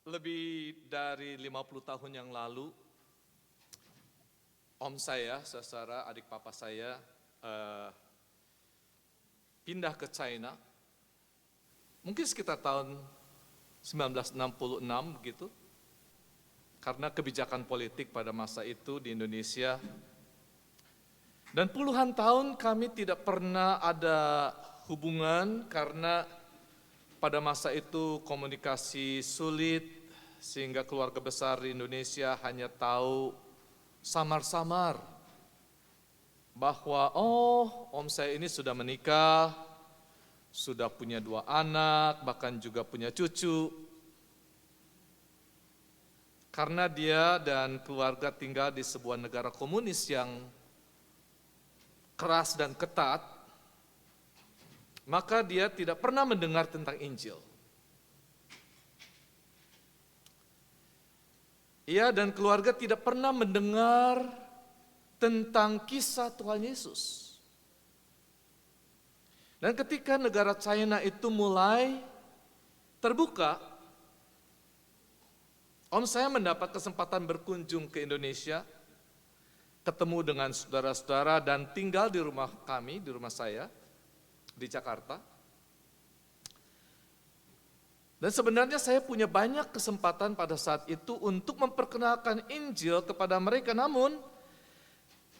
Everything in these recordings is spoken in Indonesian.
Lebih dari 50 tahun yang lalu, om saya, saudara adik papa saya, pindah ke China. Mungkin sekitar tahun 1966 begitu. Karena kebijakan politik pada masa itu di Indonesia. Dan puluhan tahun kami tidak pernah ada hubungan karena pada masa itu komunikasi sulit, sehingga keluarga besar di Indonesia hanya tahu samar-samar bahwa om saya ini sudah menikah, sudah punya 2 anak, bahkan juga punya cucu. Karena dia dan keluarga tinggal di sebuah negara komunis yang keras dan ketat, maka dia tidak pernah mendengar tentang Injil. Ia dan keluarga tidak pernah mendengar tentang kisah Tuhan Yesus. Dan ketika negara China itu mulai terbuka, om saya mendapat kesempatan berkunjung ke Indonesia, ketemu dengan saudara-saudara dan tinggal di rumah kami, di rumah saya, di Jakarta. Dan sebenarnya saya punya banyak kesempatan pada saat itu untuk memperkenalkan Injil kepada mereka, namun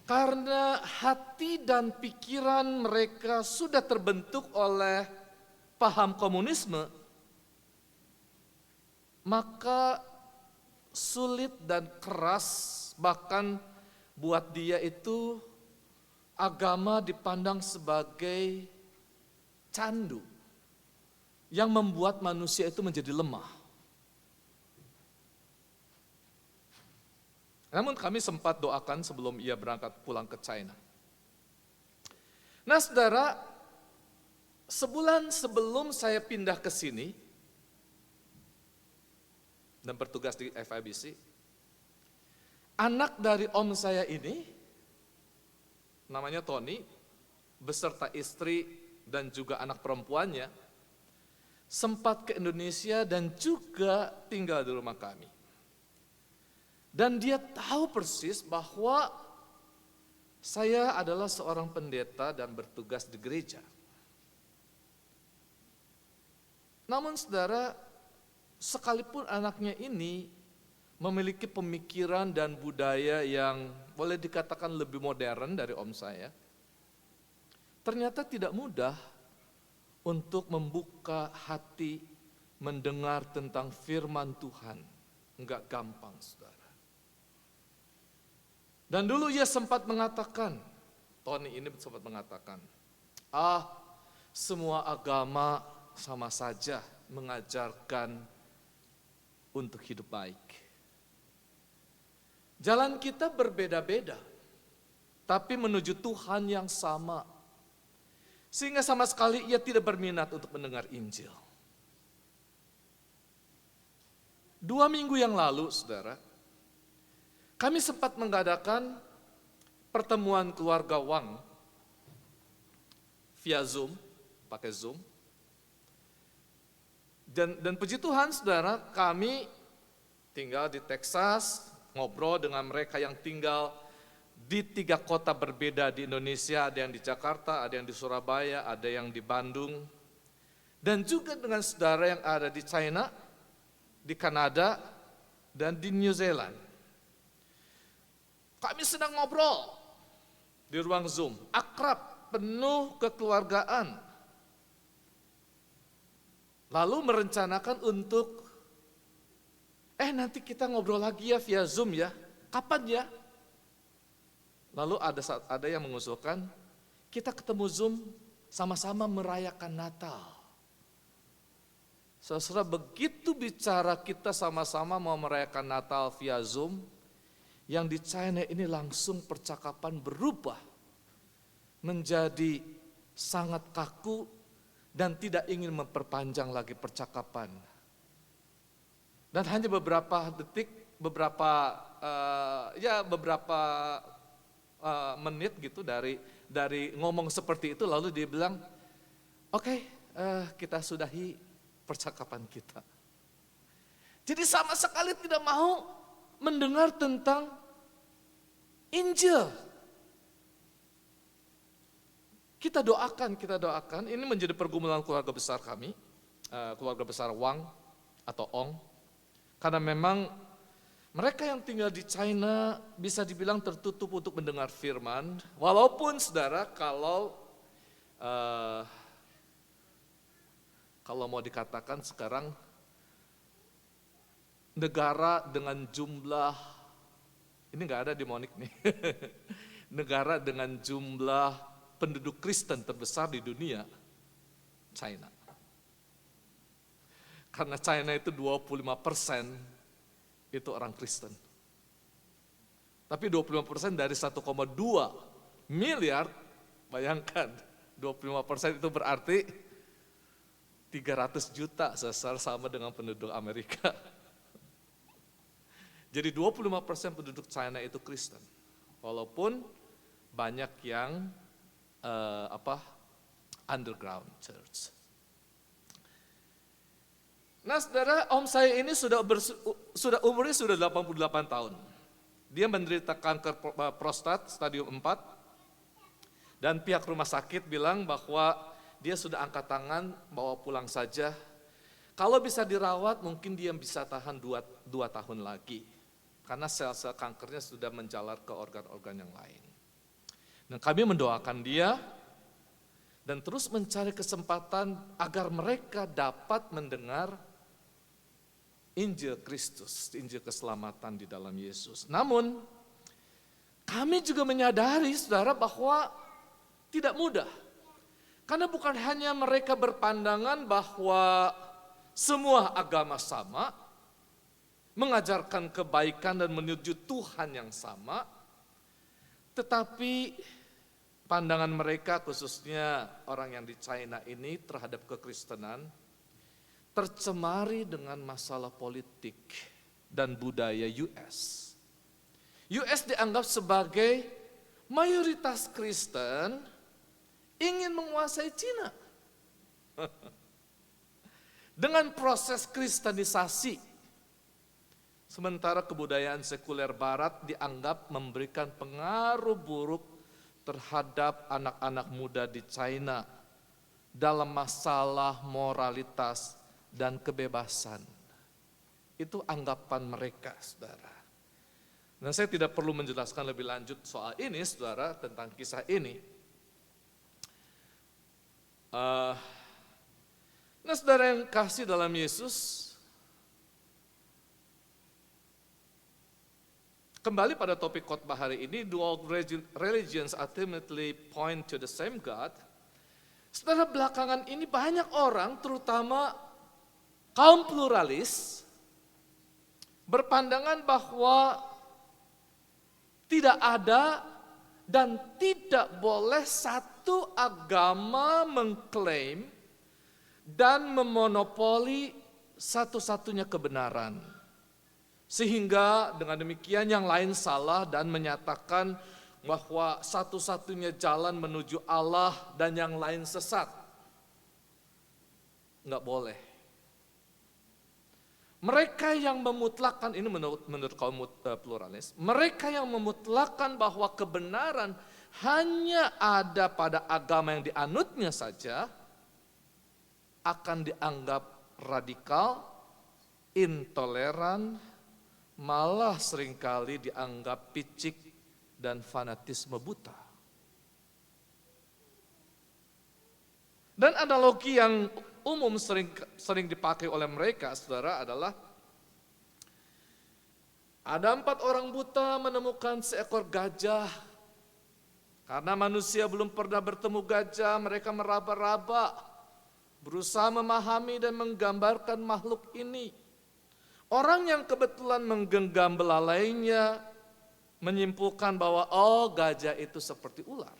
karena hati dan pikiran mereka sudah terbentuk oleh paham komunisme, maka sulit dan keras, bahkan buat dia itu agama dipandang sebagai candu yang membuat manusia itu menjadi lemah. Namun kami sempat doakan sebelum ia berangkat pulang ke China. Nah saudara, sebulan sebelum saya pindah ke sini dan bertugas di FIBC, anak dari om saya ini, namanya Tony, beserta istri dan juga anak perempuannya, sempat ke Indonesia dan juga tinggal di rumah kami. Dan dia tahu persis bahwa saya adalah seorang pendeta dan bertugas di gereja. Namun saudara, sekalipun anaknya ini memiliki pemikiran dan budaya yang boleh dikatakan lebih modern dari om saya, ternyata tidak mudah untuk membuka hati mendengar tentang firman Tuhan. Enggak gampang, saudara. Dan dulu ia sempat mengatakan, Tony ini sempat mengatakan, semua agama sama saja mengajarkan untuk hidup baik. Jalan kita berbeda-beda, tapi menuju Tuhan yang sama. Sehingga sama sekali ia tidak berminat untuk mendengar Injil. 2 minggu yang lalu, saudara, kami sempat mengadakan pertemuan keluarga Wang via Zoom, pakai Zoom. Dan puji Tuhan, saudara, kami tinggal di Texas, ngobrol dengan mereka yang tinggal di 3 kota berbeda di Indonesia, ada yang di Jakarta, ada yang di Surabaya, ada yang di Bandung, dan juga dengan saudara yang ada di China, di Kanada, dan di New Zealand. Kami sedang ngobrol di ruang Zoom, akrab, penuh kekeluargaan. Lalu merencanakan untuk, nanti kita ngobrol lagi ya via Zoom ya, kapan ya? Lalu ada yang mengusulkan, kita ketemu Zoom sama-sama merayakan Natal. Saudara, begitu bicara kita sama-sama mau merayakan Natal via Zoom, yang di China ini langsung percakapan berubah menjadi sangat kaku dan tidak ingin memperpanjang lagi percakapan. Dan hanya beberapa detik, beberapa menit gitu dari ngomong seperti itu, lalu dia bilang, oke, kita sudahi percakapan kita. Jadi sama sekali tidak mau mendengar tentang Injil. Kita doakan, ini menjadi pergumulan keluarga besar kami, keluarga besar Wang atau Ong. Karena memang mereka yang tinggal di China bisa dibilang tertutup untuk mendengar firman. Walaupun saudara kalau mau dikatakan sekarang negara dengan jumlah, ini nggak ada di Monik nih, negara dengan jumlah penduduk Kristen terbesar di dunia, China. Karena China itu 25% itu orang Kristen. Tapi 25% dari 1,2 miliar, bayangkan 25% itu berarti 300 juta sama dengan penduduk Amerika. Jadi 25% penduduk China itu Kristen. Walaupun banyak yang underground church. Nah saudara, om saya ini umurnya sudah 88 tahun. Dia menderita kanker prostat stadium 4. Dan pihak rumah sakit bilang bahwa dia sudah angkat tangan, bawa pulang saja. Kalau bisa dirawat mungkin dia bisa tahan 2 tahun lagi. Karena sel-sel kankernya sudah menjalar ke organ-organ yang lain. Dan kami mendoakan dia dan terus mencari kesempatan agar mereka dapat mendengar Injil Kristus, Injil keselamatan di dalam Yesus. Namun kami juga menyadari saudara bahwa tidak mudah. Karena bukan hanya mereka berpandangan bahwa semua agama sama, mengajarkan kebaikan dan menuju Tuhan yang sama, tetapi pandangan mereka khususnya orang yang di China ini terhadap kekristenan tercemari dengan masalah politik dan budaya US. US dianggap sebagai mayoritas Kristen ingin menguasai Cina. Dengan proses kristenisasi. Sementara kebudayaan sekuler barat dianggap memberikan pengaruh buruk terhadap anak-anak muda di China dalam masalah moralitas dan kebebasan. Itu anggapan mereka, saudara. Dan saya tidak perlu menjelaskan lebih lanjut soal ini, saudara, tentang kisah ini. Nah, saudara yang kasih dalam Yesus, kembali pada topik khotbah hari ini, do all religions ultimately point to the same God? Setelah belakangan ini banyak orang, terutama kaum pluralis, berpandangan bahwa tidak ada dan tidak boleh satu agama mengklaim dan memonopoli satu-satunya kebenaran. Sehingga dengan demikian yang lain salah dan menyatakan bahwa satu-satunya jalan menuju Allah dan yang lain sesat. Enggak boleh. Mereka yang memutlakkan, ini menurut kaum pluralis, mereka yang memutlakkan bahwa kebenaran hanya ada pada agama yang dianutnya saja, akan dianggap radikal, intoleran, malah seringkali dianggap picik dan fanatisme buta. Dan analogi yang umum sering dipakai oleh mereka, saudara, adalah ada 4 orang buta menemukan seekor gajah. Karena manusia belum pernah bertemu gajah, mereka meraba-raba, berusaha memahami dan menggambarkan makhluk ini. Orang yang kebetulan menggenggam belalainya menyimpulkan bahwa gajah itu seperti ular.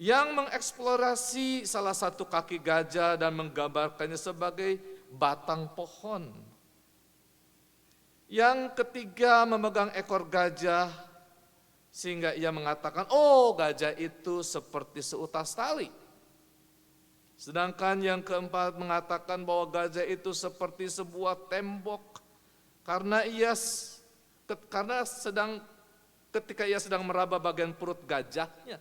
Yang mengeksplorasi salah satu kaki gajah dan menggambarkannya sebagai batang pohon. Yang ketiga memegang ekor gajah sehingga ia mengatakan, gajah itu seperti seutas tali. Sedangkan yang keempat mengatakan bahwa gajah itu seperti sebuah tembok karena ketika ia sedang meraba bagian perut gajahnya.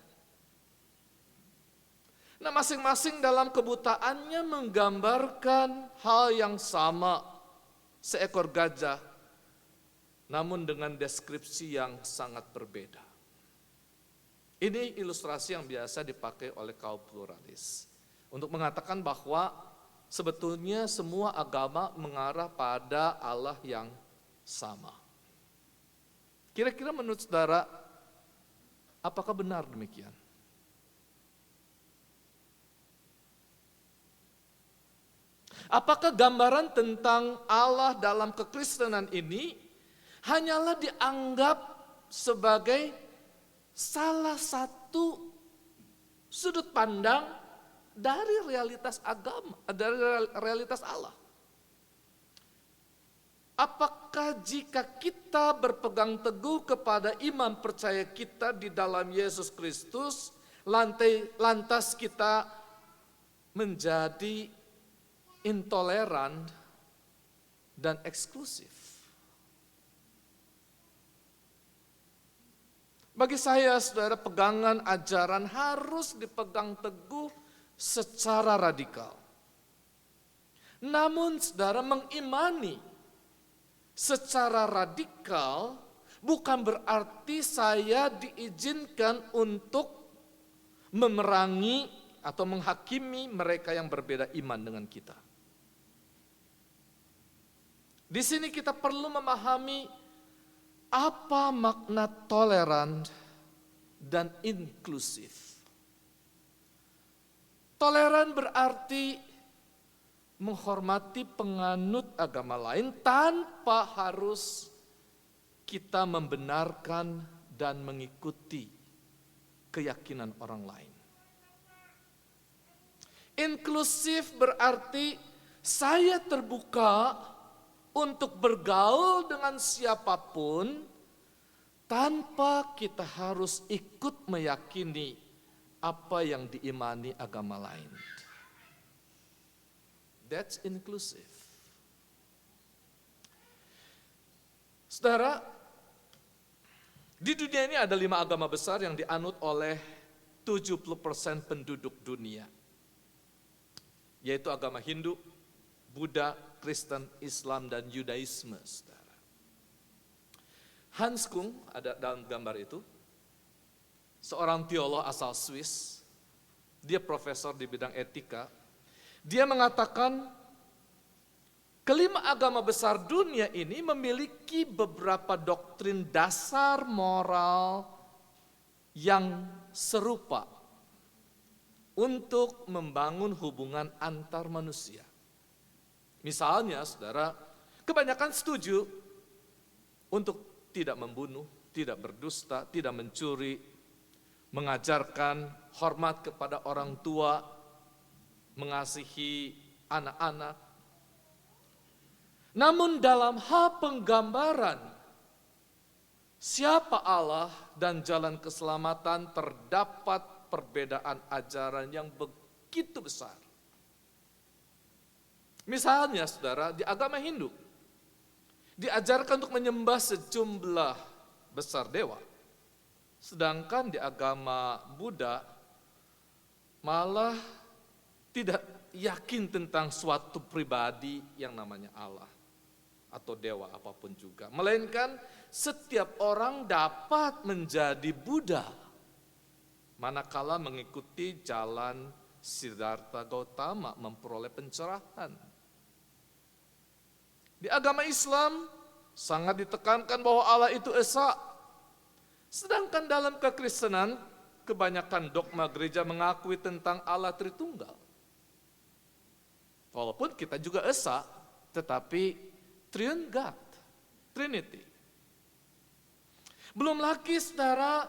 Nah, masing-masing dalam kebutaannya menggambarkan hal yang sama, seekor gajah, namun dengan deskripsi yang sangat berbeda. Ini ilustrasi yang biasa dipakai oleh kaum pluralis untuk mengatakan bahwa sebetulnya semua agama mengarah pada Allah yang sama. Kira-kira menurut saudara, apakah benar demikian? Apakah gambaran tentang Allah dalam kekristenan ini hanyalah dianggap sebagai salah satu sudut pandang dari realitas agama, dari realitas Allah? Apakah jika kita berpegang teguh kepada iman percaya kita di dalam Yesus Kristus, lantas kita menjadi intoleran dan eksklusif? Bagi saya, saudara, pegangan ajaran harus dipegang teguh secara radikal. Namun, saudara, mengimani secara radikal bukan berarti saya diizinkan untuk memerangi atau menghakimi mereka yang berbeda iman dengan kita. Di sini kita perlu memahami apa makna toleran dan inklusif. Toleran berarti menghormati penganut agama lain tanpa harus kita membenarkan dan mengikuti keyakinan orang lain. Inklusif berarti saya terbuka untuk bergaul dengan siapapun tanpa kita harus ikut meyakini apa yang diimani agama lain. That's inclusive. Saudara, di dunia ini ada 5 agama besar yang dianut oleh 70% penduduk dunia, yaitu agama Hindu, Buddha, Kristen, Islam, dan Yudaisme. Saudara. Hans Kung ada dalam gambar itu, seorang teolog asal Swiss, dia profesor di bidang etika. Dia mengatakan kelima agama besar dunia ini memiliki beberapa doktrin dasar moral yang serupa untuk membangun hubungan antar manusia. Misalnya, saudara, kebanyakan setuju untuk tidak membunuh, tidak berdusta, tidak mencuri, mengajarkan hormat kepada orang tua, mengasihi anak-anak. Namun dalam hal penggambaran siapa Allah dan jalan keselamatan terdapat perbedaan ajaran yang begitu besar. Misalnya, saudara, di agama Hindu diajarkan untuk menyembah sejumlah besar dewa. Sedangkan di agama Buddha malah tidak yakin tentang suatu pribadi yang namanya Allah atau dewa apapun juga. Melainkan setiap orang dapat menjadi Buddha manakala mengikuti jalan Siddhartha Gautama memperoleh pencerahan. Di agama Islam sangat ditekankan bahwa Allah itu esa. Sedangkan dalam kekristenan kebanyakan dogma gereja mengakui tentang Allah Tritunggal. Walaupun kita juga esa, tetapi Triune God, Trinity. Belum lagi, saudara,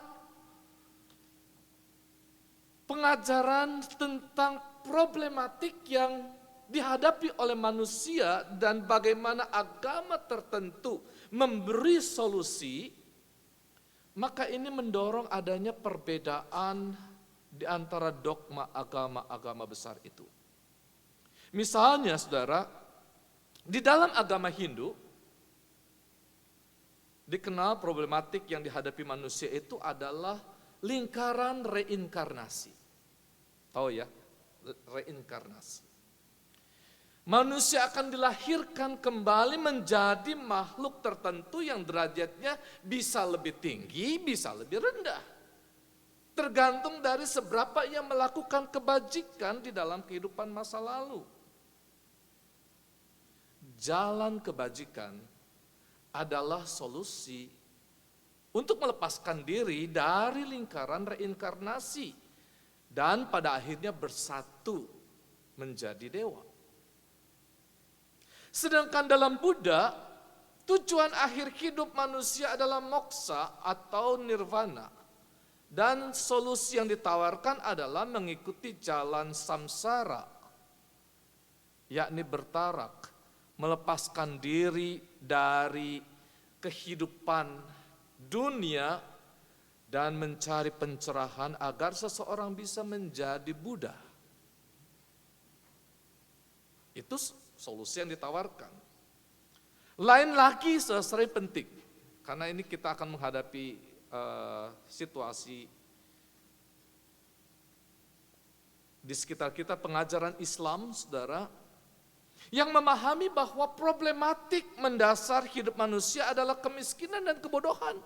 pengajaran tentang problematik yang dihadapi oleh manusia dan bagaimana agama tertentu memberi solusi, maka ini mendorong adanya perbedaan di antara dogma agama-agama besar itu. Misalnya saudara, di dalam agama Hindu, dikenal problematik yang dihadapi manusia itu adalah lingkaran reinkarnasi. Tahu ya, reinkarnasi. Manusia akan dilahirkan kembali menjadi makhluk tertentu yang derajatnya bisa lebih tinggi, bisa lebih rendah. Tergantung dari seberapa ia melakukan kebajikan di dalam kehidupan masa lalu. Jalan kebajikan adalah solusi untuk melepaskan diri dari lingkaran reinkarnasi dan pada akhirnya bersatu menjadi dewa. Sedangkan dalam Buddha, tujuan akhir hidup manusia adalah moksa atau nirvana. Dan solusi yang ditawarkan adalah mengikuti jalan samsara, yakni bertarak, melepaskan diri dari kehidupan dunia dan mencari pencerahan agar seseorang bisa menjadi Buddha. Itu solusi yang ditawarkan. Lain lagi sesuatu penting, karena ini kita akan menghadapi situasi di sekitar kita, pengajaran Islam, saudara, yang memahami bahwa problematik mendasar hidup manusia adalah kemiskinan dan kebodohan.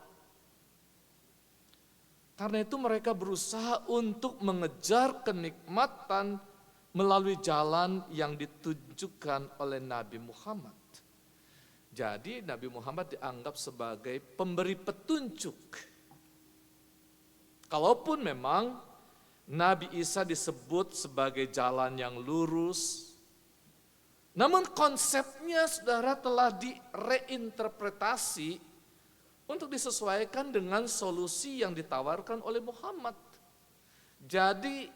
Karena itu mereka berusaha untuk mengejar kenikmatan melalui jalan yang ditunjukkan oleh Nabi Muhammad. Jadi Nabi Muhammad dianggap sebagai pemberi petunjuk. Kalaupun memang Nabi Isa disebut sebagai jalan yang lurus, namun konsepnya saudara telah direinterpretasi untuk disesuaikan dengan solusi yang ditawarkan oleh Muhammad. Jadi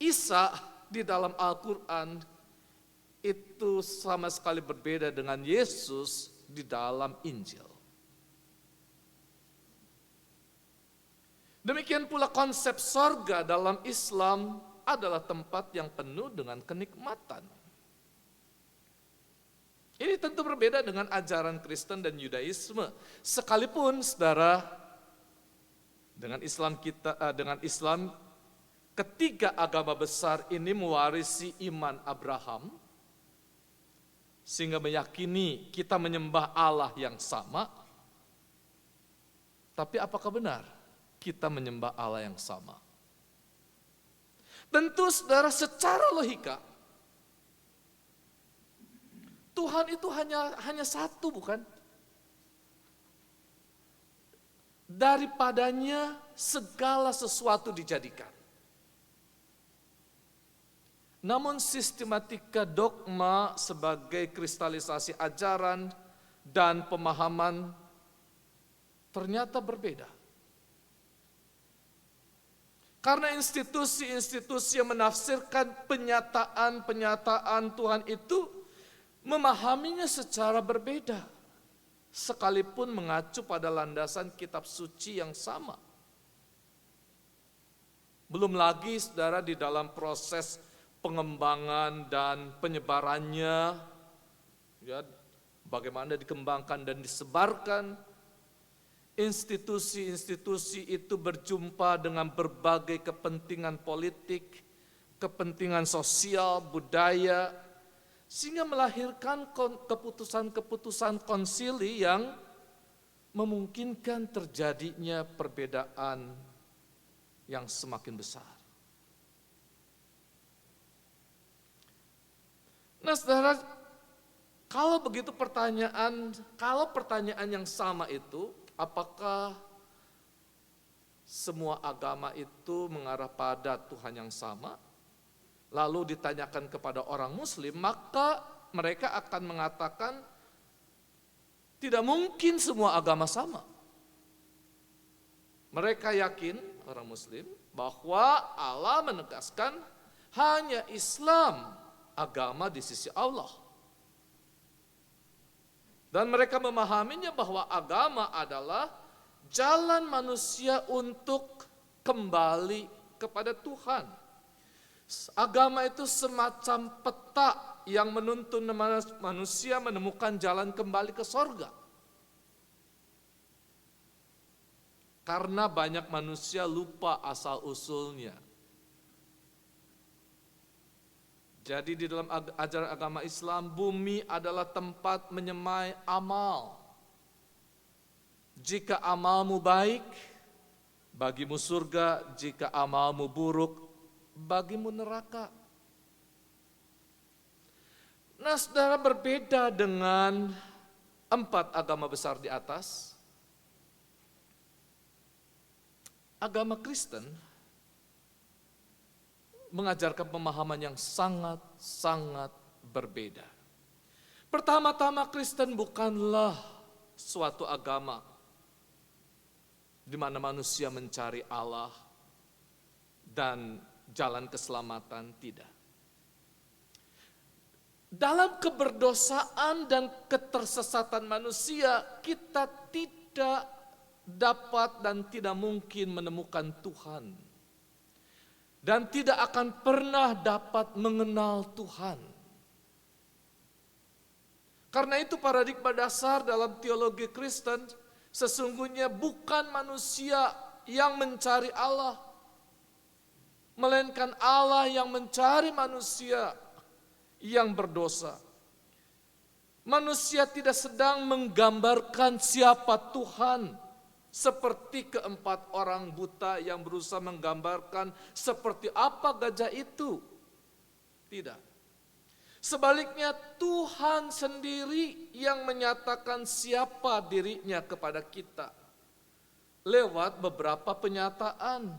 Isa di dalam Al-Quran itu sama sekali berbeda dengan Yesus di dalam Injil. Demikian pula konsep sorga dalam Islam adalah tempat yang penuh dengan kenikmatan. Ini tentu berbeda dengan ajaran Kristen dan Yudaisme. Sekalipun saudara, dengan Islam ketiga agama besar ini mewarisi iman Abraham, sehingga meyakini kita menyembah Allah yang sama. Tapi apakah benar kita menyembah Allah yang sama? Tentu saudara, secara logika Tuhan itu hanya satu, bukan? Daripadanya segala sesuatu dijadikan. Namun sistematika dogma sebagai kristalisasi ajaran dan pemahaman ternyata berbeda. Karena institusi-institusi yang menafsirkan penyataan Tuhan itu memahaminya secara berbeda, sekalipun mengacu pada landasan kitab suci yang sama. Belum lagi saudara di dalam proses pengembangan dan penyebarannya, ya, bagaimana dikembangkan dan disebarkan, institusi-institusi itu berjumpa dengan berbagai kepentingan politik, kepentingan sosial, budaya, sehingga melahirkan keputusan-keputusan konsili yang memungkinkan terjadinya perbedaan yang semakin besar. Nah saudara, kalau pertanyaan yang sama itu, apakah semua agama itu mengarah pada Tuhan yang sama? Lalu ditanyakan kepada orang Muslim, maka mereka akan mengatakan tidak mungkin semua agama sama. Mereka yakin, orang Muslim, bahwa Allah menegaskan hanya Islam agama di sisi Allah. Dan mereka memahaminya bahwa agama adalah jalan manusia untuk kembali kepada Tuhan. Agama itu semacam peta yang menuntun manusia menemukan jalan kembali ke sorga. Karena banyak manusia lupa asal-usulnya. Jadi di dalam ajaran agama Islam, bumi adalah tempat menyemai amal. Jika amalmu baik, bagimu surga. Jika amalmu buruk, bagimu neraka. Nah, saudara, berbeda dengan 4 agama besar di atas. Agama Kristen mengajarkan pemahaman yang sangat-sangat berbeda. Pertama-tama, Kristen bukanlah suatu agama di mana manusia mencari Allah dan jalan keselamatan, tidak. Dalam keberdosaan dan ketersesatan manusia, kita tidak dapat dan tidak mungkin menemukan Tuhan. Dan tidak akan pernah dapat mengenal Tuhan. Karena itu paradigma dasar dalam teologi Kristen, sesungguhnya bukan manusia yang mencari Allah, melainkan Allah yang mencari manusia yang berdosa. Manusia tidak sedang menggambarkan siapa Tuhan, seperti keempat orang buta yang berusaha menggambarkan seperti apa gajah itu. Tidak. Sebaliknya, Tuhan sendiri yang menyatakan siapa dirinya kepada kita lewat beberapa penyataan,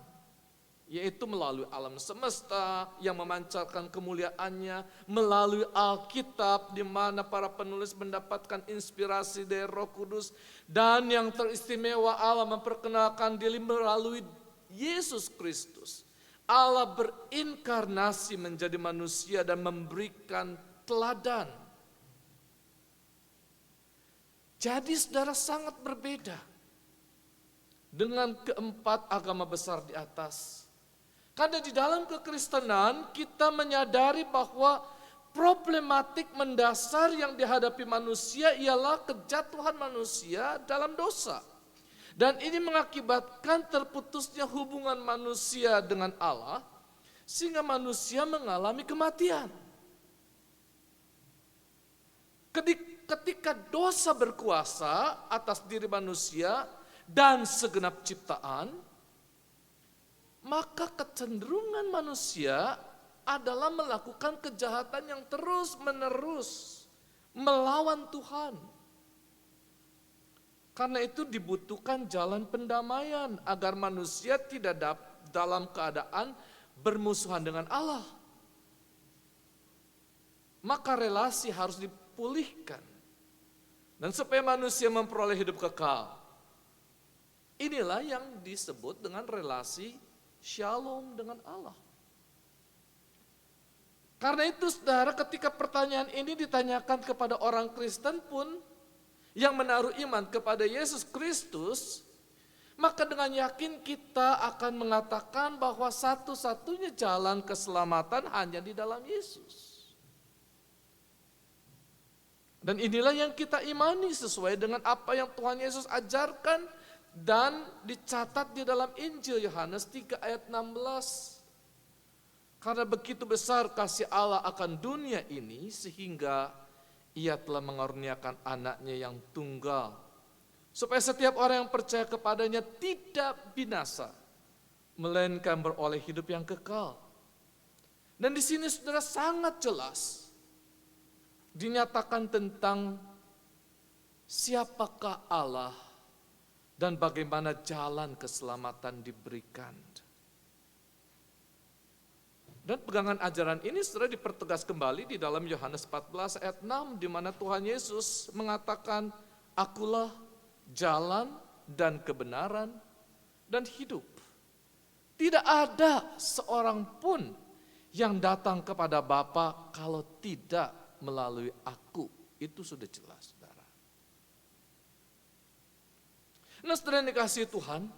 yaitu melalui alam semesta yang memancarkan kemuliaannya, melalui Alkitab di mana para penulis mendapatkan inspirasi dari Roh Kudus, dan yang teristimewa Allah memperkenalkan diri melalui Yesus Kristus. Allah berinkarnasi menjadi manusia dan memberikan teladan. Jadi saudara, sangat berbeda dengan keempat agama besar di atas. Karena di dalam kekristenan kita menyadari bahwa problematik mendasar yang dihadapi manusia ialah kejatuhan manusia dalam dosa. Dan ini mengakibatkan terputusnya hubungan manusia dengan Allah, sehingga manusia mengalami kematian. Ketika dosa berkuasa atas diri manusia dan segenap ciptaan, maka kecenderungan manusia adalah melakukan kejahatan yang terus-menerus melawan Tuhan. Karena itu dibutuhkan jalan pendamaian agar manusia tidak dalam keadaan bermusuhan dengan Allah. Maka relasi harus dipulihkan. Dan supaya manusia memperoleh hidup kekal. Inilah yang disebut dengan relasi shalom dengan Allah. Karena itu saudara, ketika pertanyaan ini ditanyakan kepada orang Kristen pun yang menaruh iman kepada Yesus Kristus, maka dengan yakin kita akan mengatakan bahwa satu-satunya jalan keselamatan hanya di dalam Yesus. Dan inilah yang kita imani sesuai dengan apa yang Tuhan Yesus ajarkan dan dicatat di dalam Injil Yohanes 3 ayat 16. Karena begitu besar kasih Allah akan dunia ini sehingga Ia telah mengaruniakan anaknya yang tunggal, supaya setiap orang yang percaya kepadanya tidak binasa, melainkan beroleh hidup yang kekal. Dan di sini saudara sangat jelas dinyatakan tentang siapakah Allah dan bagaimana jalan keselamatan diberikan. Dan pegangan ajaran ini saudara dipertegas kembali di dalam Yohanes 14 ayat 6, di mana Tuhan Yesus mengatakan, "Akulah jalan dan kebenaran dan hidup. Tidak ada seorang pun yang datang kepada Bapa kalau tidak melalui aku." Itu sudah jelas, saudara. Nah, saudara yang dikasihi Tuhan,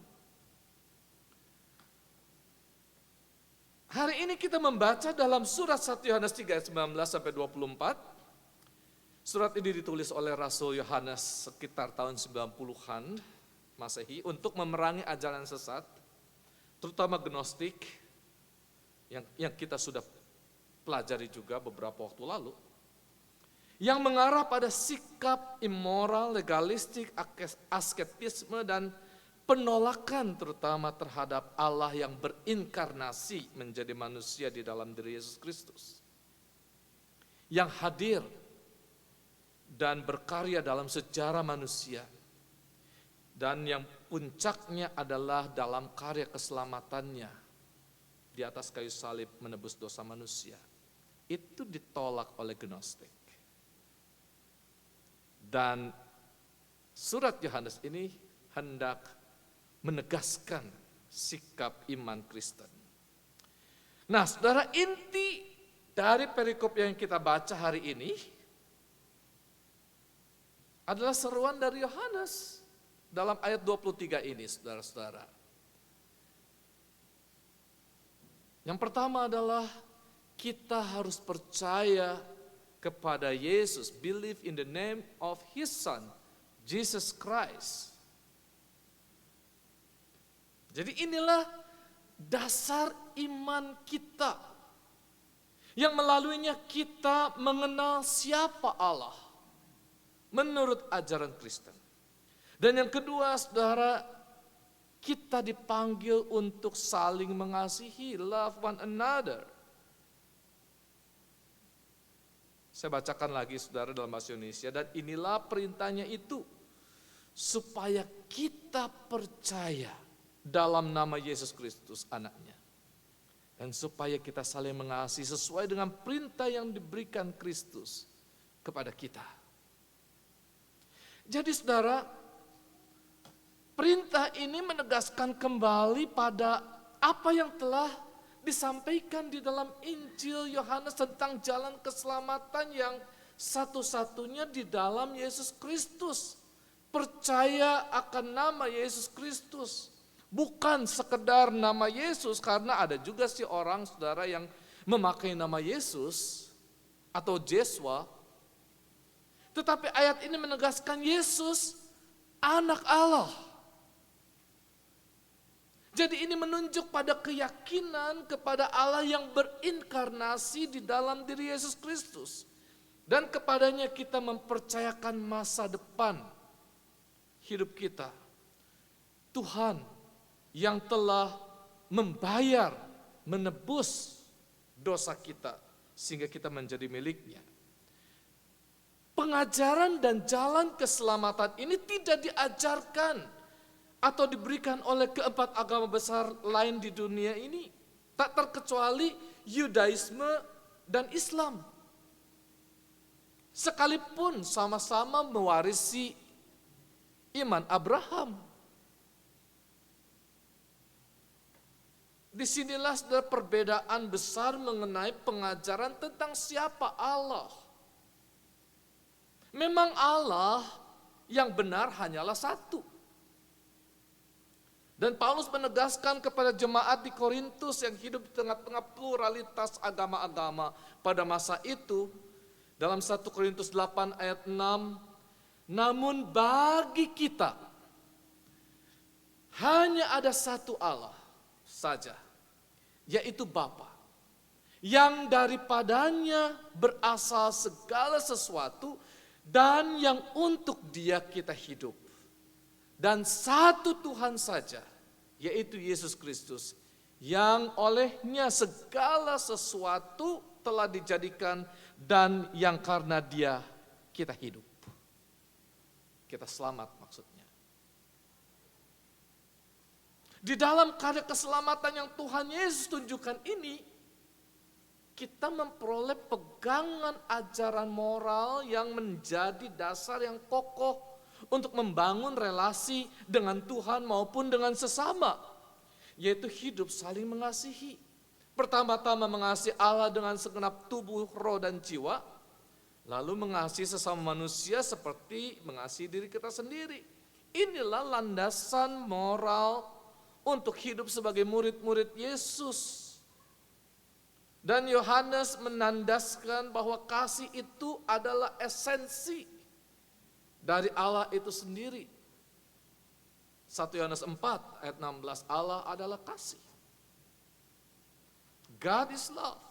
Hari ini kita membaca dalam surat 1 Yohanes 3 ayat 19 sampai 24. Surat ini ditulis oleh Rasul Yohanes sekitar tahun 90-an Masehi untuk memerangi ajaran sesat, terutama Gnostik yang kita sudah pelajari juga beberapa waktu lalu, yang mengarah pada sikap immoral, legalistik, asketisme, dan penolakan terutama terhadap Allah yang berinkarnasi menjadi manusia di dalam diri Yesus Kristus, yang hadir dan berkarya dalam sejarah manusia, dan yang puncaknya adalah dalam karya keselamatannya di atas kayu salib menebus dosa manusia. Itu ditolak oleh Gnostik. Dan surat Yohanes ini hendak menegaskan sikap iman Kristen. Nah, saudara, inti dari perikop yang kita baca hari ini adalah seruan dari Yohanes dalam ayat 23 ini, saudara-saudara. Yang pertama adalah kita harus percaya kepada Yesus, believe in the name of His Son, Jesus Christ. Jadi inilah dasar iman kita, yang melaluinya kita mengenal siapa Allah menurut ajaran Kristen. Dan yang kedua, saudara, kita dipanggil untuk saling mengasihi, love one another. Saya bacakan lagi, saudara, dalam bahasa Indonesia. Dan inilah perintahnya itu, supaya kita percaya dalam nama Yesus Kristus anaknya. Dan supaya kita saling mengasihi sesuai dengan perintah yang diberikan Kristus kepada kita. Jadi saudara, perintah ini menegaskan kembali pada apa yang telah disampaikan di dalam Injil Yohanes tentang jalan keselamatan yang satu-satunya di dalam Yesus Kristus. Percaya akan nama Yesus Kristus. Bukan sekedar nama Yesus, karena ada juga sih orang, saudara, yang memakai nama Yesus atau Jeswa. Tetapi ayat ini menegaskan Yesus anak Allah. Jadi ini menunjuk pada keyakinan kepada Allah yang berinkarnasi di dalam diri Yesus Kristus. Dan kepadanya kita mempercayakan masa depan hidup kita. Tuhan yang telah membayar, menebus dosa kita sehingga kita menjadi miliknya. Pengajaran dan jalan keselamatan ini tidak diajarkan atau diberikan oleh keempat agama besar lain di dunia ini, tak terkecuali Yudaisme dan Islam. Sekalipun sama-sama mewarisi iman Abraham. Disinilah saudara perbedaan besar mengenai pengajaran tentang siapa Allah. Memang Allah yang benar hanyalah satu. Dan Paulus menegaskan kepada jemaat di Korintus yang hidup di tengah-tengah pluralitas agama-agama pada masa itu, dalam 1 Korintus 8 ayat 6, namun bagi kita hanya ada satu Allah saja, yaitu Bapa, yang daripadanya berasal segala sesuatu dan yang untuk Dia kita hidup. Dan satu Tuhan saja, yaitu Yesus Kristus, yang olehnya segala sesuatu telah dijadikan dan yang karena Dia kita hidup. Kita selamat maksudnya. Di dalam karya keselamatan yang Tuhan Yesus tunjukkan ini, kita memperoleh pegangan ajaran moral yang menjadi dasar yang kokoh untuk membangun relasi dengan Tuhan maupun dengan sesama, yaitu hidup saling mengasihi. Pertama-tama mengasihi Allah dengan segenap tubuh, roh, dan jiwa, lalu mengasihi sesama manusia seperti mengasihi diri kita sendiri. Inilah landasan moral untuk hidup sebagai murid-murid Yesus. Dan Yohanes menandaskan bahwa kasih itu adalah esensi dari Allah itu sendiri. 1 Yohanes 4 ayat 16, Allah adalah kasih. God is love.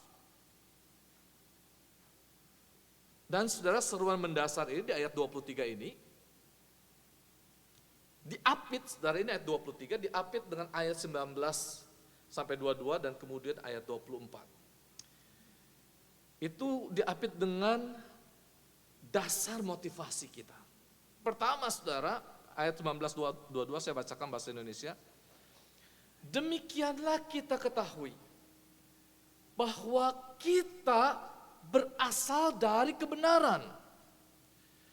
Dan saudara, seruan mendasar ini di ayat 23 ini diapit, saudara, ini ayat 23 diapit dengan ayat 19 sampai 22 dan kemudian ayat 24. Itu diapit dengan dasar motivasi kita. Pertama, saudara, ayat 19-22 saya bacakan bahasa Indonesia. Demikianlah kita ketahui bahwa kita berasal dari kebenaran.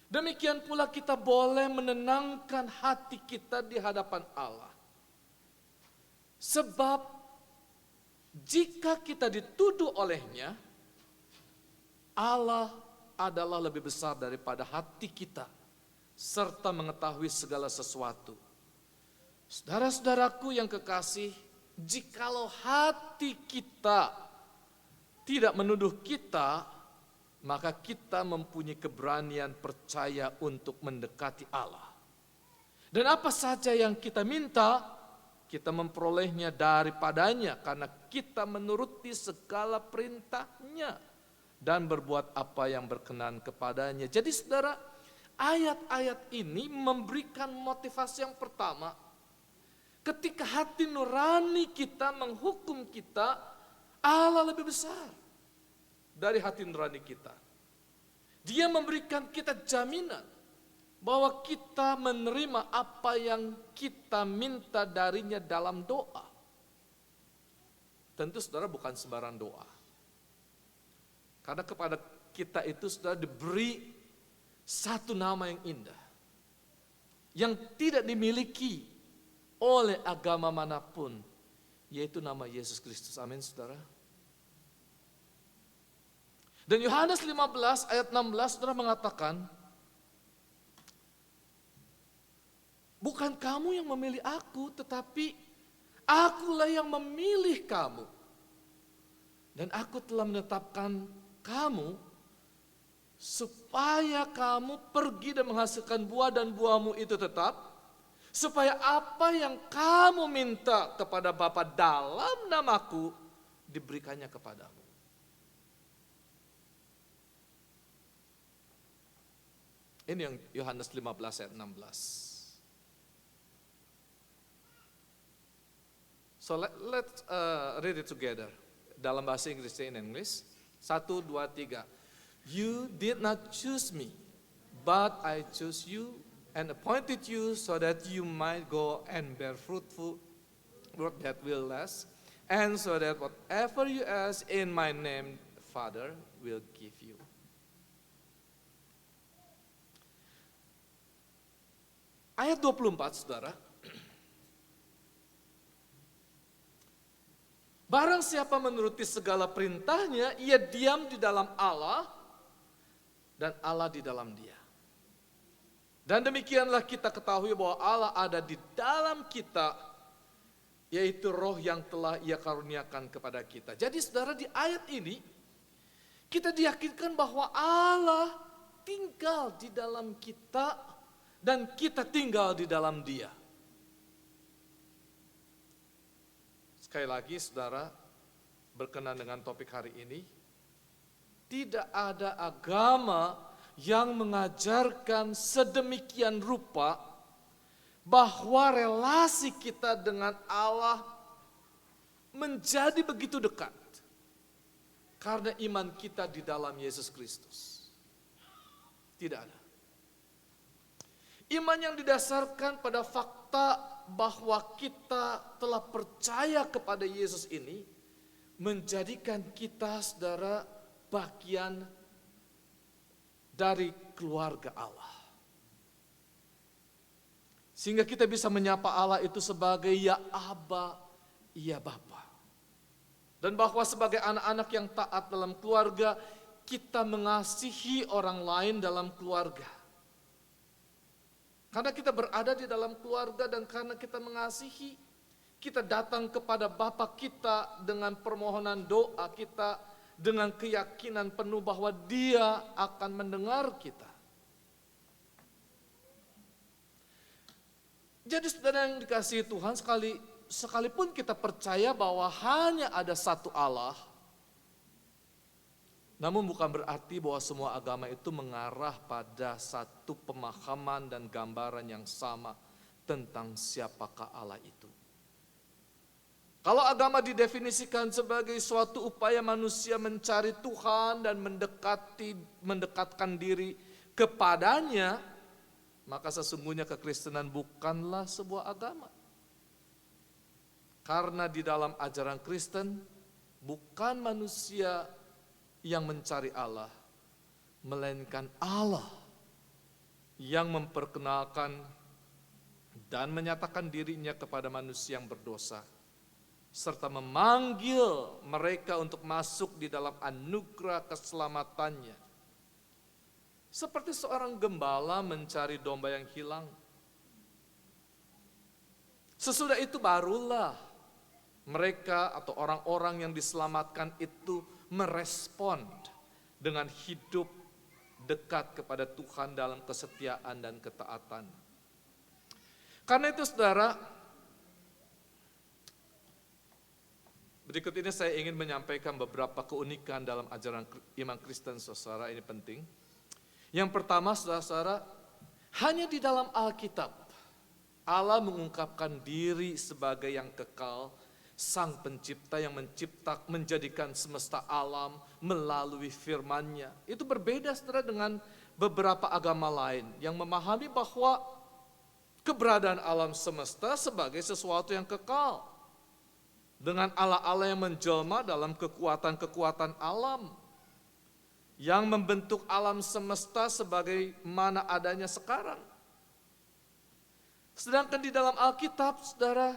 Demikian pula kita boleh menenangkan hati kita di hadapan Allah. Sebab jika kita dituduh olehnya, Allah adalah lebih besar daripada hati kita, serta mengetahui segala sesuatu. Saudara-saudaraku yang kekasih, jikalau hati kita tidak menuduh kita, maka kita mempunyai keberanian percaya untuk mendekati Allah. Dan apa saja yang kita minta, kita memperolehnya daripadanya karena kita menuruti segala perintahnya dan berbuat apa yang berkenan kepadanya. Jadi saudara, ayat-ayat ini memberikan motivasi yang pertama. Ketika hati nurani kita menghukum kita, Allah lebih besar dari hati nurani kita. Dia memberikan kita jaminan bahwa kita menerima apa yang kita minta darinya dalam doa. Tentu saudara bukan sembarang doa. Karena kepada kita itu sudah diberi satu nama yang indah. Yang tidak dimiliki oleh agama manapun. Yaitu nama Yesus Kristus. Amin, saudara. Dan Yohanes 15 ayat 16 saudara mengatakan, bukan kamu yang memilih aku, tetapi akulah yang memilih kamu. Dan aku telah menetapkan kamu supaya kamu pergi dan menghasilkan buah dan buahmu itu tetap, supaya apa yang kamu minta kepada Bapa dalam namaku diberikannya kepadamu. Ini yang Yohanes 15 ayat 16. So let's read it together. Dalam bahasa Inggris, in English. 1, 2, 3. You did not choose me, but I chose you and appointed you so that you might go and bear fruitful fruit that will last, and so that whatever you ask in my name, Father will give you. Ayat 24, saudara. Barang siapa menuruti segala perintahnya, ia diam di dalam Allah, dan Allah di dalam dia. Dan demikianlah kita ketahui bahwa Allah ada di dalam kita, yaitu roh yang telah ia karuniakan kepada kita. Jadi saudara, di ayat ini, kita diyakinkan bahwa Allah tinggal di dalam kita, dan kita tinggal di dalam dia. Sekali lagi saudara, berkenan dengan topik hari ini, tidak ada agama yang mengajarkan sedemikian rupa bahwa relasi kita dengan Allah menjadi begitu dekat karena iman kita di dalam Yesus Kristus. Tidak ada. Iman yang didasarkan pada fakta bahwa kita telah percaya kepada Yesus ini menjadikan kita, saudara, bagian dari keluarga Allah. Sehingga kita bisa menyapa Allah itu sebagai ya Aba, ya Bapa. Dan bahwa sebagai anak-anak yang taat dalam keluarga, kita mengasihi orang lain dalam keluarga. Karena kita berada di dalam keluarga dan karena kita mengasihi, kita datang kepada Bapa kita dengan permohonan doa kita dengan keyakinan penuh bahwa Dia akan mendengar kita. Jadi saudara yang dikasihi Tuhan, sekalipun kita percaya bahwa hanya ada satu Allah, namun bukan berarti bahwa semua agama itu mengarah pada satu pemahaman dan gambaran yang sama tentang siapakah Allah itu. Kalau agama didefinisikan sebagai suatu upaya manusia mencari Tuhan dan mendekatkan diri kepadanya, maka sesungguhnya kekristenan bukanlah sebuah agama. Karena di dalam ajaran Kristen, bukan manusia yang mencari Allah, melainkan Allah yang memperkenalkan dan menyatakan dirinya kepada manusia yang berdosa, serta memanggil mereka untuk masuk di dalam anugerah keselamatannya. Seperti seorang gembala mencari domba yang hilang. Sesudah itu barulah mereka atau orang-orang yang diselamatkan itu merespon dengan hidup dekat kepada Tuhan dalam kesetiaan dan ketaatan. Karena itu saudara, berikut ini saya ingin menyampaikan beberapa keunikan dalam ajaran iman Kristen, saudara, ini penting. Yang pertama, saudara-saudara, hanya di dalam Alkitab Allah mengungkapkan diri sebagai yang kekal, Sang Pencipta yang menjadikan semesta alam melalui firman-Nya. Itu berbeda saudara dengan beberapa agama lain yang memahami bahwa keberadaan alam semesta sebagai sesuatu yang kekal, dengan Allah-Allah yang menjelma dalam kekuatan-kekuatan alam, yang membentuk alam semesta sebagaimana adanya sekarang. Sedangkan di dalam Alkitab, saudara,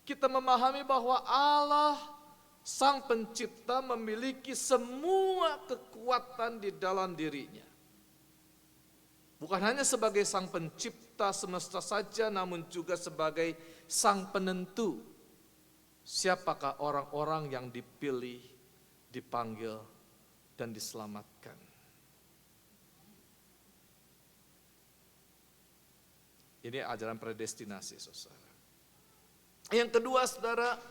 kita memahami bahwa Allah, Sang Pencipta, memiliki semua kekuatan di dalam dirinya. Bukan hanya sebagai Sang Pencipta semesta saja, namun juga sebagai Sang Penentu. Siapakah orang-orang yang dipilih, dipanggil, dan diselamatkan. Ini ajaran predestinasi, saudara. Yang kedua, saudara,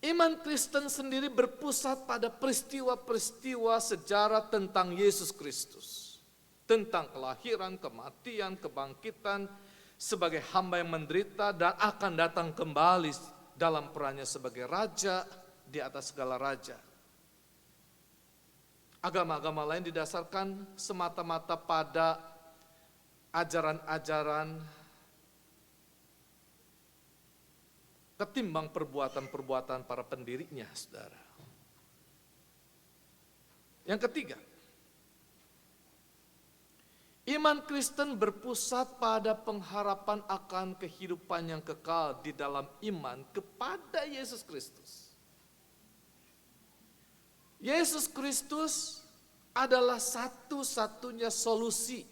iman Kristen sendiri berpusat pada peristiwa-peristiwa sejarah tentang Yesus Kristus. Tentang kelahiran, kematian, kebangkitan sebagai hamba yang menderita dan akan datang kembali dalam perannya sebagai raja di atas segala raja. Agama-agama lain didasarkan semata-mata pada ajaran-ajaran ketimbang perbuatan-perbuatan para pendirinya, saudara. Yang ketiga, iman Kristen berpusat pada pengharapan akan kehidupan yang kekal di dalam iman kepada Yesus Kristus. Yesus Kristus adalah satu-satunya solusi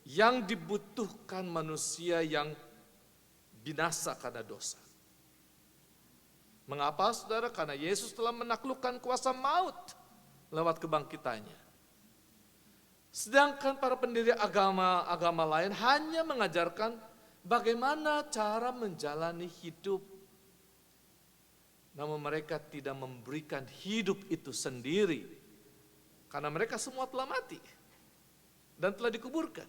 yang dibutuhkan manusia yang binasa karena dosa. Mengapa, saudara? Karena Yesus telah menaklukkan kuasa maut lewat kebangkitannya. Sedangkan para pendiri agama lain hanya mengajarkan bagaimana cara menjalani hidup. Namun mereka tidak memberikan hidup itu sendiri. Karena mereka semua telah mati dan telah dikuburkan.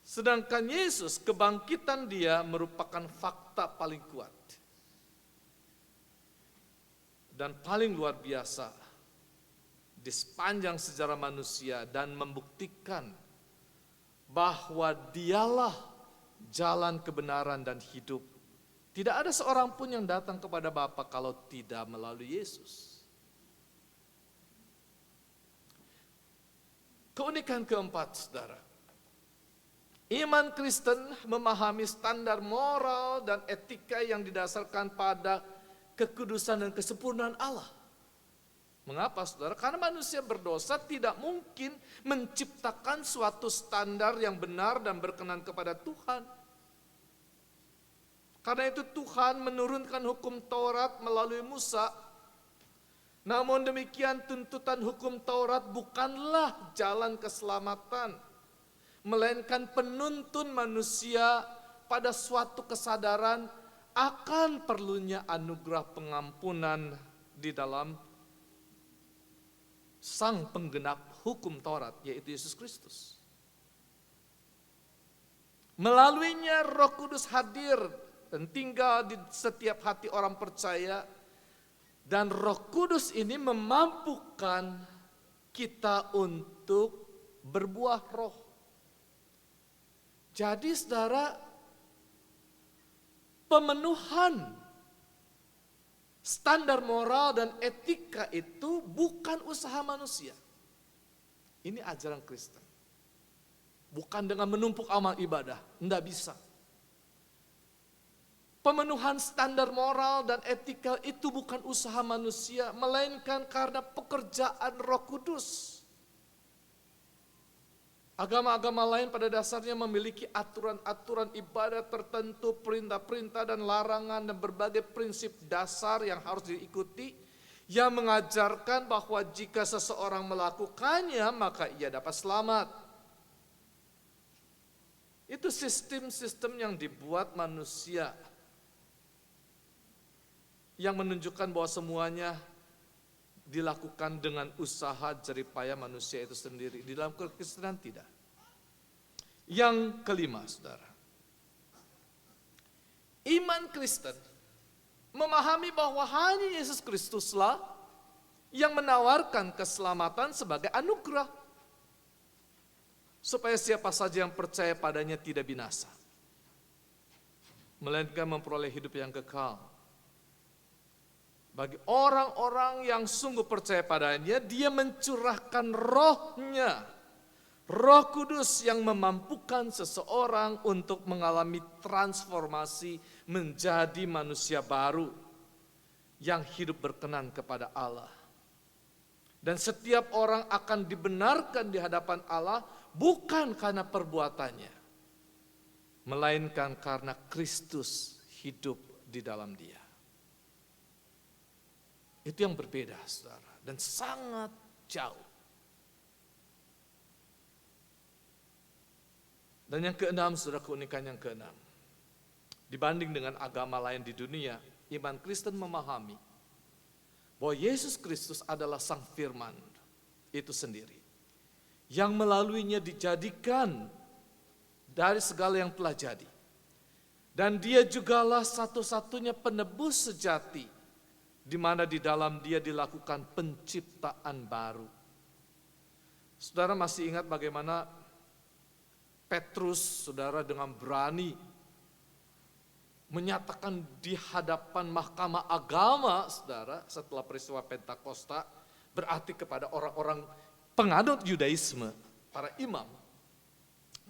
Sedangkan Yesus, kebangkitan Dia merupakan fakta paling kuat dan paling luar biasa di sepanjang sejarah manusia, dan membuktikan bahwa Dialah jalan kebenaran dan hidup. Tidak ada seorang pun yang datang kepada Bapa kalau tidak melalui Yesus. Keunikan keempat, saudara. Iman Kristen memahami standar moral dan etika yang didasarkan pada kekudusan dan kesempurnaan Allah. Mengapa, saudara? Karena manusia berdosa tidak mungkin menciptakan suatu standar yang benar dan berkenan kepada Tuhan. Karena itu Tuhan menurunkan hukum Taurat melalui Musa Namun demikian tuntutan hukum Taurat bukanlah jalan keselamatan, melainkan penuntun manusia pada suatu kesadaran akan perlunya anugerah pengampunan di dalam Sang penggenap hukum Taurat, yaitu Yesus Kristus. Melaluinya Roh Kudus hadir dan tinggal di setiap hati orang percaya, dan Roh Kudus ini memampukan kita untuk berbuah roh. Jadi saudara, pemenuhan standar moral dan etika itu bukan usaha manusia. Ini ajaran Kristen. Bukan dengan menumpuk amal ibadah, enggak bisa. Pemenuhan standar moral dan etika itu bukan usaha manusia, melainkan karena pekerjaan Roh Kudus. Agama-agama lain pada dasarnya memiliki aturan-aturan ibadah tertentu, perintah-perintah dan larangan dan berbagai prinsip dasar yang harus diikuti, yang mengajarkan bahwa jika seseorang melakukannya maka ia dapat selamat. Itu sistem-sistem yang dibuat manusia, yang menunjukkan bahwa semuanya dilakukan dengan usaha jeripaya manusia itu sendiri. Di dalam kekristenan tidak. Yang kelima, saudara, iman Kristen memahami bahwa hanya Yesus Kristuslah yang menawarkan keselamatan sebagai anugerah, supaya siapa saja yang percaya padanya tidak binasa, melainkan memperoleh hidup yang kekal. Bagi orang-orang yang sungguh percaya padanya, dia mencurahkan rohnya, Roh Kudus yang memampukan seseorang untuk mengalami transformasi menjadi manusia baru yang hidup berkenan kepada Allah. Dan setiap orang akan dibenarkan di hadapan Allah bukan karena perbuatannya, melainkan karena Kristus hidup di dalam dia. Itu yang berbeda, saudara, dan sangat jauh. Dan yang keenam, saudara, keunikan yang keenam. Dibanding dengan agama lain di dunia, iman Kristen memahami bahwa Yesus Kristus adalah Sang Firman itu sendiri, yang melaluinya dijadikan dari segala yang telah jadi. Dan dia jugalah satu-satunya penebus sejati, di mana di dalam dia dilakukan penciptaan baru. Saudara masih ingat bagaimana Petrus, saudara, dengan berani menyatakan di hadapan mahkamah agama, saudara, setelah peristiwa Pentakosta, berarti kepada orang-orang penganut Yudaisme, para imam.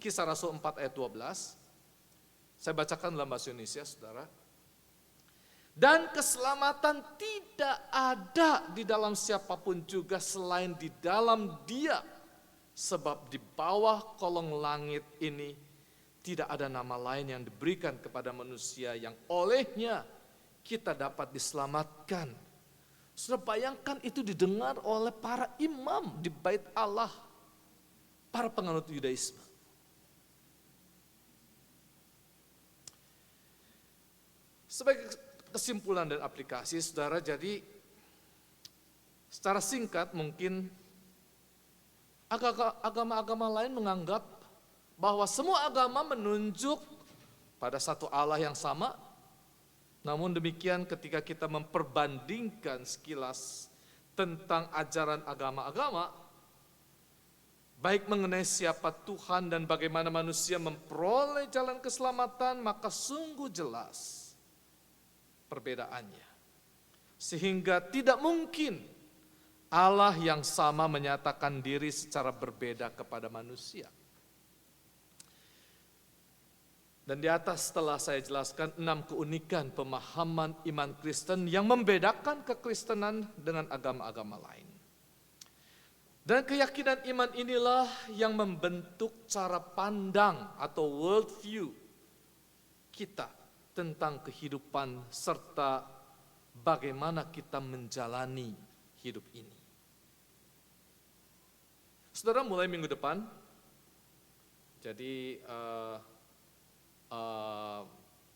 Kisah Rasul 4 ayat 12, saya bacakan dalam bahasa Indonesia, saudara. Dan keselamatan tidak ada di dalam siapapun juga selain di dalam Dia. Sebab di bawah kolong langit ini tidak ada nama lain yang diberikan kepada manusia yang olehnya kita dapat diselamatkan. Sudah bayangkan itu didengar oleh para imam di bait Allah, para penganut Yudaisme. Sebagai kesimpulan dan aplikasi, saudara, jadi secara singkat mungkin agama-agama lain menganggap bahwa semua agama menunjuk pada satu Allah yang sama. Namun demikian ketika kita memperbandingkan sekilas tentang ajaran agama-agama, baik mengenai siapa Tuhan dan bagaimana manusia memperoleh jalan keselamatan, maka sungguh jelas perbedaannya. Sehingga tidak mungkin Allah yang sama menyatakan diri secara berbeda kepada manusia. Dan di atas telah saya jelaskan 6 keunikan pemahaman iman Kristen yang membedakan kekristenan dengan agama-agama lain. Dan keyakinan iman inilah yang membentuk cara pandang atau world view kita tentang kehidupan serta bagaimana kita menjalani hidup ini. Saudara, mulai minggu depan, jadi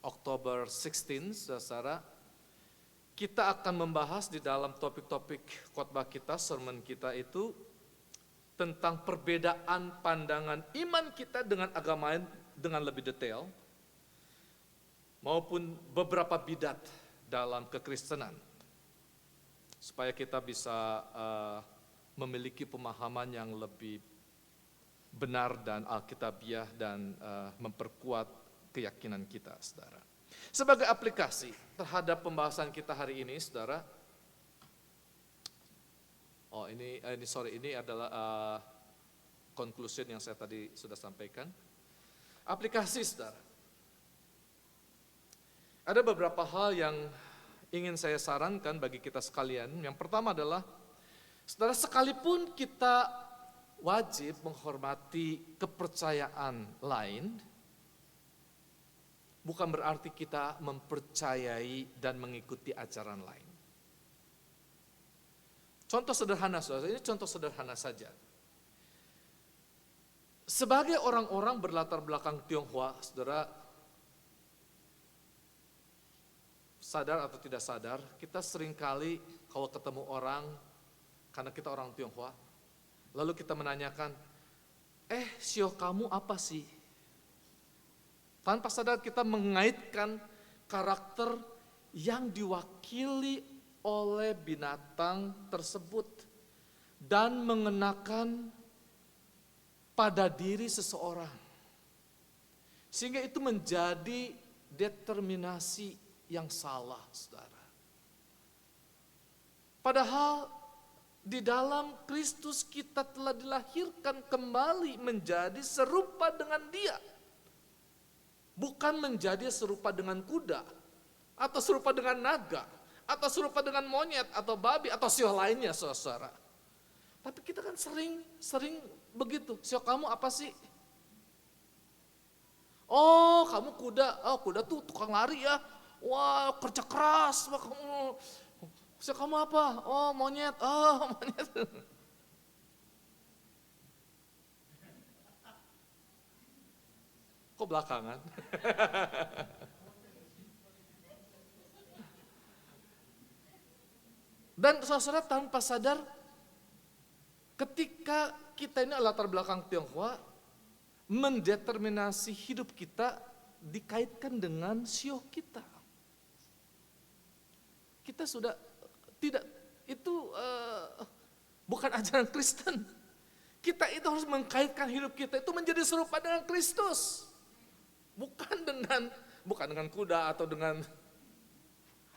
Oktober 16, saudara, kita akan membahas di dalam topik-topik khotbah kita, sermon kita itu tentang perbedaan pandangan iman kita dengan agama lain dengan lebih detail, maupun beberapa bidat dalam kekristenan, supaya kita bisa memiliki pemahaman yang lebih benar dan alkitabiah dan memperkuat keyakinan kita, saudara. Sebagai aplikasi terhadap pembahasan kita hari ini, saudara, ini adalah conclusion yang saya tadi sudah sampaikan. Aplikasi, saudara. Ada beberapa hal yang ingin saya sarankan bagi kita sekalian. Yang pertama adalah, saudara, sekalipun kita wajib menghormati kepercayaan lain, bukan berarti kita mempercayai dan mengikuti ajaran lain. Contoh sederhana, saudara, ini contoh sederhana saja. Sebagai orang-orang berlatar belakang Tionghoa, saudara, sadar atau tidak sadar, kita seringkali kalau ketemu orang, karena kita orang Tionghoa, lalu kita menanyakan, sio kamu apa sih? Tanpa sadar kita mengaitkan karakter yang diwakili oleh binatang tersebut dan mengenakan pada diri seseorang. Sehingga itu menjadi determinasi yang salah, saudara. Padahal di dalam Kristus kita telah dilahirkan kembali menjadi serupa dengan Dia. Bukan menjadi serupa dengan kuda, atau serupa dengan naga, atau serupa dengan monyet, atau babi, atau sio lainnya, saudara. Tapi kita kan sering begitu. Sio kamu apa sih? Oh, kamu kuda. Oh, kuda tuh tukang lari ya. Wah, kerja keras. Wah, sio kamu apa? Oh, monyet. Oh, monyet. Kok belakangan? Dan saudara, tanpa sadar, ketika kita ini latar belakang Tionghoa, mendeterminasi hidup kita dikaitkan dengan sio kita. Kita sudah tidak, itu bukan ajaran Kristen. Kita itu harus mengkaitkan hidup kita itu menjadi serupa dengan Kristus. Bukan dengan kuda atau dengan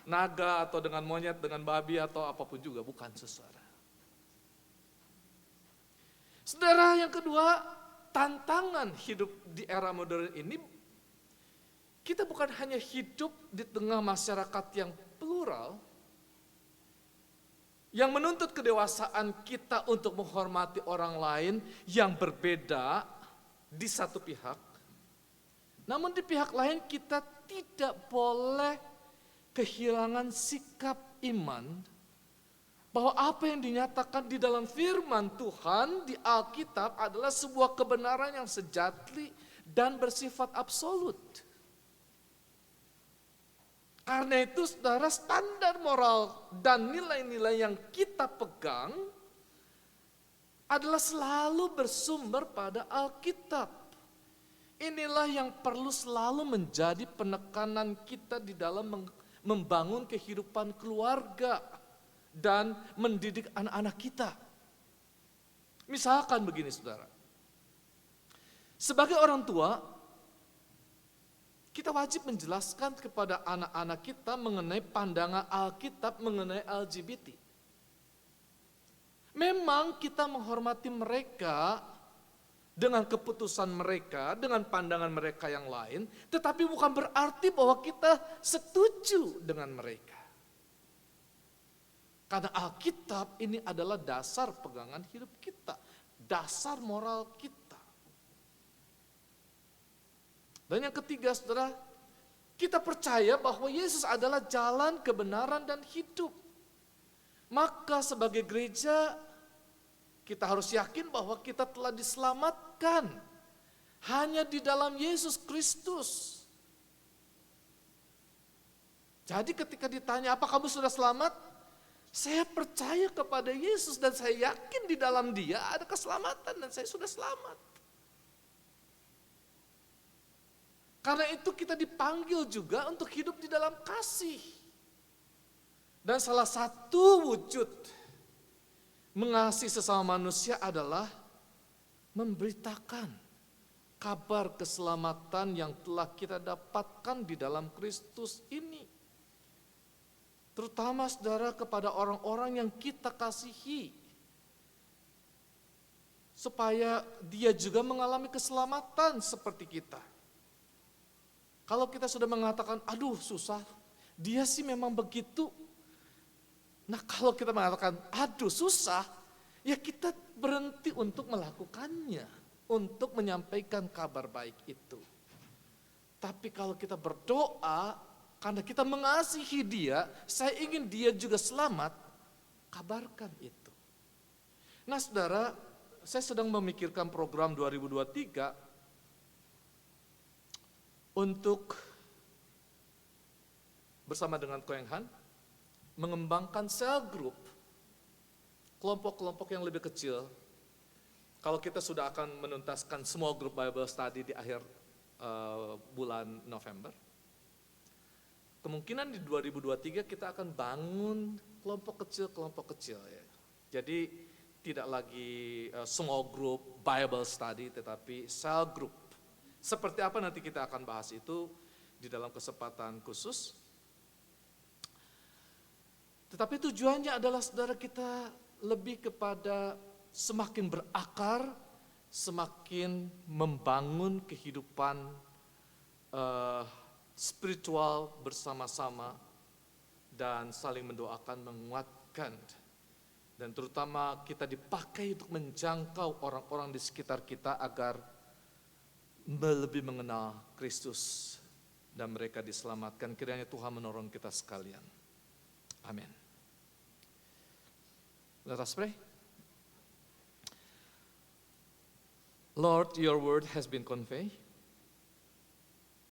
naga atau dengan monyet, dengan babi atau apapun juga, bukan, saudara. Saudara, yang kedua, tantangan hidup di era modern ini, kita bukan hanya hidup di tengah masyarakat yang plural, yang menuntut kedewasaan kita untuk menghormati orang lain yang berbeda di satu pihak, namun di pihak lain kita tidak boleh kehilangan sikap iman bahwa apa yang dinyatakan di dalam firman Tuhan di Alkitab adalah sebuah kebenaran yang sejati dan bersifat absolut. Karena itu, saudara, standar moral dan nilai-nilai yang kita pegang adalah selalu bersumber pada Alkitab. Inilah yang perlu selalu menjadi penekanan kita di dalam membangun kehidupan keluarga dan mendidik anak-anak kita. Misalkan begini, saudara. Sebagai orang tua, kita wajib menjelaskan kepada anak-anak kita mengenai pandangan Alkitab mengenai LGBT. Memang kita menghormati mereka dengan keputusan mereka, dengan pandangan mereka yang lain, tetapi bukan berarti bahwa kita setuju dengan mereka. Karena Alkitab ini adalah dasar pegangan hidup kita, dasar moral kita. Dan yang ketiga, saudara, kita percaya bahwa Yesus adalah jalan, kebenaran, dan hidup. Maka sebagai gereja kita harus yakin bahwa kita telah diselamatkan hanya di dalam Yesus Kristus. Jadi ketika ditanya, apa kamu sudah selamat? Saya percaya kepada Yesus dan saya yakin di dalam Dia ada keselamatan dan saya sudah selamat. Karena itu kita dipanggil juga untuk hidup di dalam kasih. Dan salah satu wujud mengasihi sesama manusia adalah memberitakan kabar keselamatan yang telah kita dapatkan di dalam Kristus ini. Terutama saudara kepada orang-orang yang kita kasihi. Supaya dia juga mengalami keselamatan seperti kita. Kalau kita sudah mengatakan, aduh susah, dia sih memang begitu. Nah kalau kita mengatakan, aduh susah, ya kita berhenti untuk melakukannya. Untuk menyampaikan kabar baik itu. Tapi kalau kita berdoa, karena kita mengasihi dia, saya ingin dia juga selamat, kabarkan itu. Nah saudara, saya sedang memikirkan program 2023, untuk bersama dengan Ko Eng Han, mengembangkan sel group, kelompok-kelompok yang lebih kecil. Kalau kita sudah akan menuntaskan small group Bible study di akhir bulan November, kemungkinan di 2023 kita akan bangun kelompok kecil ya. Jadi tidak lagi small group Bible study, tetapi cell group. Seperti apa nanti kita akan bahas itu di dalam kesempatan khusus. Tetapi tujuannya adalah saudara kita lebih kepada semakin berakar, semakin membangun kehidupan spiritual bersama-sama dan saling mendoakan, menguatkan. Dan terutama kita dipakai untuk menjangkau orang-orang di sekitar kita agar lebih mengenal Kristus dan mereka diselamatkan. Kiranya Tuhan menolong kita sekalian. Amin. Let us pray. Lord, your word has been conveyed.